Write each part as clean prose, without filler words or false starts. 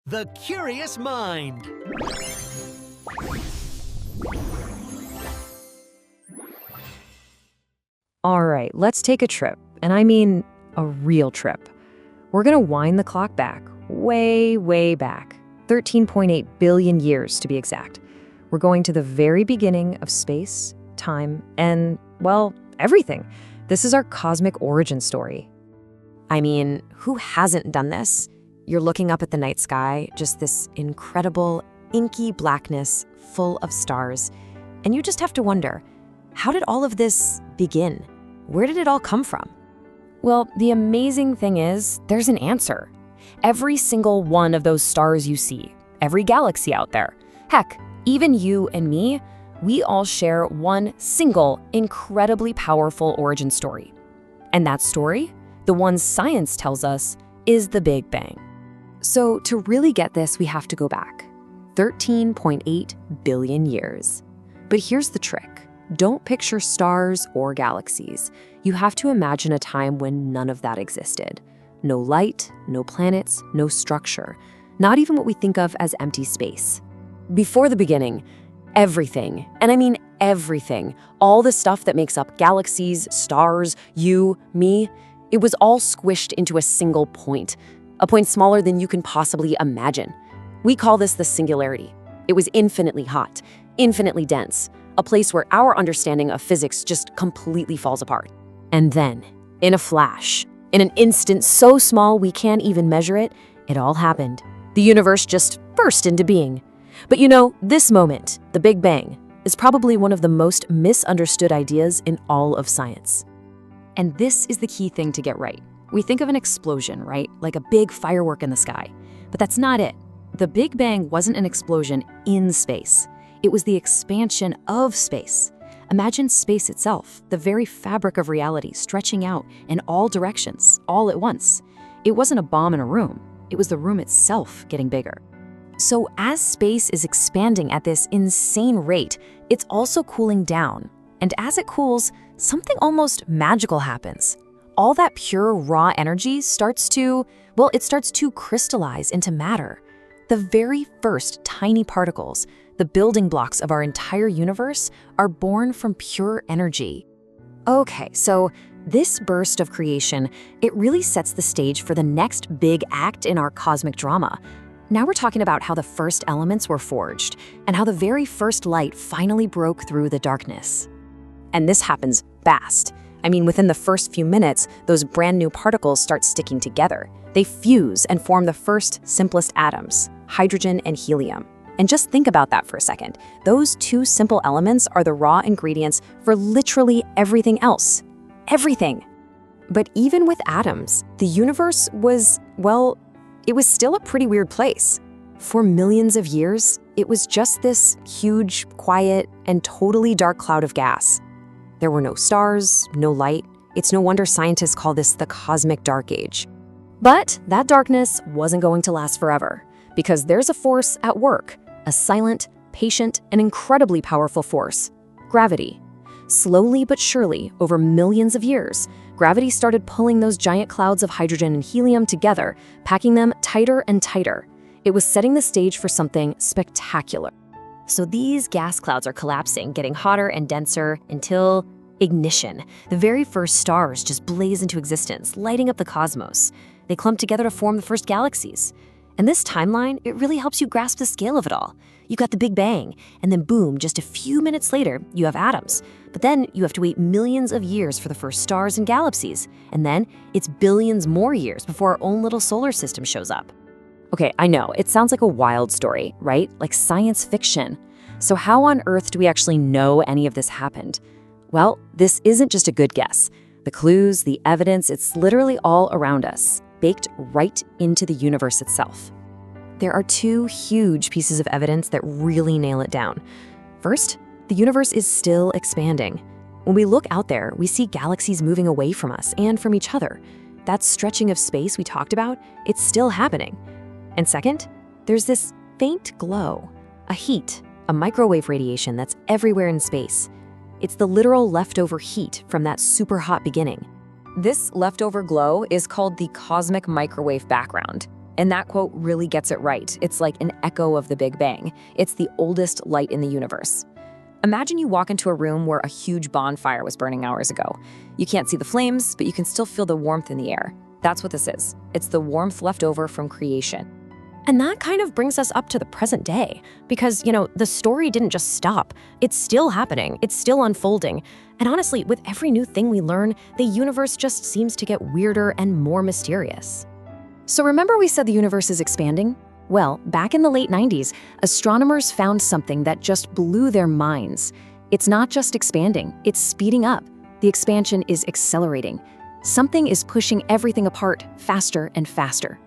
The Curious Mind. All right, let's take a trip, and I mean a real trip. We're gonna wind the clock back, way, way back, 13.8 billion years to be exact. We're going to the very beginning of space, time, and, well, everything. This is our cosmic origin story. I mean, who hasn't done this? You're looking up at the night sky, just this incredible, inky blackness full of stars, and you just have to wonder, how did all of this begin? Where did it all come from? Well, the amazing thing is, there's an answer. Every single one of those stars you see, every galaxy out there, heck, even you and me, we all share one single, incredibly powerful origin story. And that story, the one science tells us, is the Big Bang. So to really get this, we have to go back 13.8 billion years. But here's the trick. Don't picture stars or galaxies. You have to imagine a time when none of that existed. No light, no planets, no structure, not even what we think of as empty space. Before the beginning, everything, and I mean everything, all the stuff that makes up galaxies, stars, you, me, it was all squished into a single point, a point smaller than you can possibly imagine. We call this the singularity. It was infinitely hot, infinitely dense, a place where our understanding of physics just completely falls apart. And then, in a flash, in an instant so small we can't even measure it, it all happened. The universe just burst into being. But you know, this moment, the Big Bang, is probably one of the most misunderstood ideas in all of science. And this is the key thing to get right. We think of an explosion, right? Like a big firework in the sky. But that's not it. The Big Bang wasn't an explosion in space. It was the expansion of space. Imagine space itself, the very fabric of reality stretching out in all directions, all at once. It wasn't a bomb in a room. It was the room itself getting bigger. So as space is expanding at this insane rate, it's also cooling down. And as it cools, something almost magical happens. All that pure raw energy starts to crystallize into matter. The very first tiny particles, the building blocks of our entire universe, are born from pure energy. Okay, so this burst of creation, it really sets the stage for the next big act in our cosmic drama. Now we're talking about how the first elements were forged and how the very first light finally broke through the darkness. And this happens fast. I mean, within the first few minutes, those brand new particles start sticking together. They fuse and form the first, simplest atoms, hydrogen and helium. And just think about that for a second. Those two simple elements are the raw ingredients for literally everything else. Everything. But even with atoms, the universe was, well, it was still a pretty weird place. For millions of years, it was just this huge, quiet, and totally dark cloud of gas. There were no stars, no light. It's no wonder scientists call this the cosmic dark age. But that darkness wasn't going to last forever, because there's a force at work, a silent, patient, and incredibly powerful force, gravity. Slowly but surely, over millions of years, gravity started pulling those giant clouds of hydrogen and helium together, packing them tighter and tighter. It was setting the stage for something spectacular. So these gas clouds are collapsing, getting hotter and denser until ignition. The very first stars just blaze into existence, lighting up the cosmos. They clump together to form the first galaxies. And this timeline, it really helps you grasp the scale of it all. You got the Big Bang, and then boom, just a few minutes later, you have atoms. But then you have to wait millions of years for the first stars and galaxies. And then it's billions more years before our own little solar system shows up. Okay, I know, it sounds like a wild story, right? Like science fiction. So how on earth do we actually know any of this happened? Well, this isn't just a good guess. The clues, the evidence, it's literally all around us, baked right into the universe itself. There are two huge pieces of evidence that really nail it down. First, the universe is still expanding. When we look out there, we see galaxies moving away from us and from each other. That stretching of space we talked about, it's still happening. And second, there's this faint glow, a heat, a microwave radiation that's everywhere in space. It's the literal leftover heat from that super hot beginning. This leftover glow is called the cosmic microwave background. And that quote really gets it right. It's like an echo of the Big Bang. It's the oldest light in the universe. Imagine you walk into a room where a huge bonfire was burning hours ago. You can't see the flames, but you can still feel the warmth in the air. That's what this is. It's the warmth left over from creation. And that kind of brings us up to the present day, because, the story didn't just stop. It's still happening. It's still unfolding. And honestly, with every new thing we learn, the universe just seems to get weirder and more mysterious. So remember we said the universe is expanding? Well, back in the late 90s, astronomers found something that just blew their minds. It's not just expanding, it's speeding up. The expansion is accelerating. Something is pushing everything apart faster and faster.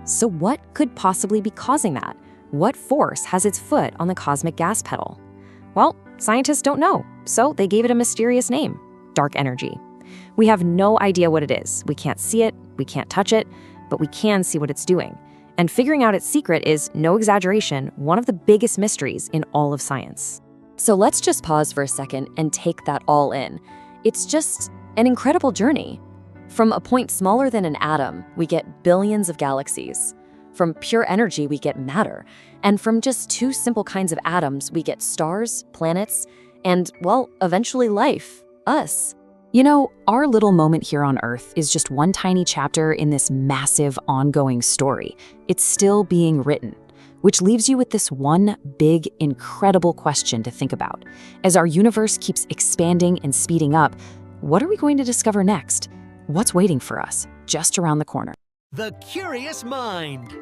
So what could possibly be causing that? What force has its foot on the cosmic gas pedal? Well, scientists don't know, so they gave it a mysterious name: dark energy. We have no idea what it is. We can't see it, we can't touch it, but we can see what it's doing. And figuring out its secret is, no exaggeration, one of the biggest mysteries in all of science. So let's just pause for a second and take that all in. It's just an incredible journey. From a point smaller than an atom, we get billions of galaxies. From pure energy, we get matter. And from just two simple kinds of atoms, we get stars, planets, and, well, eventually life, us. Our little moment here on Earth is just one tiny chapter in this massive, ongoing story. It's still being written, which leaves you with this one big, incredible question to think about. As our universe keeps expanding and speeding up, what are we going to discover next? What's waiting for us just around the corner? The Curious Mind.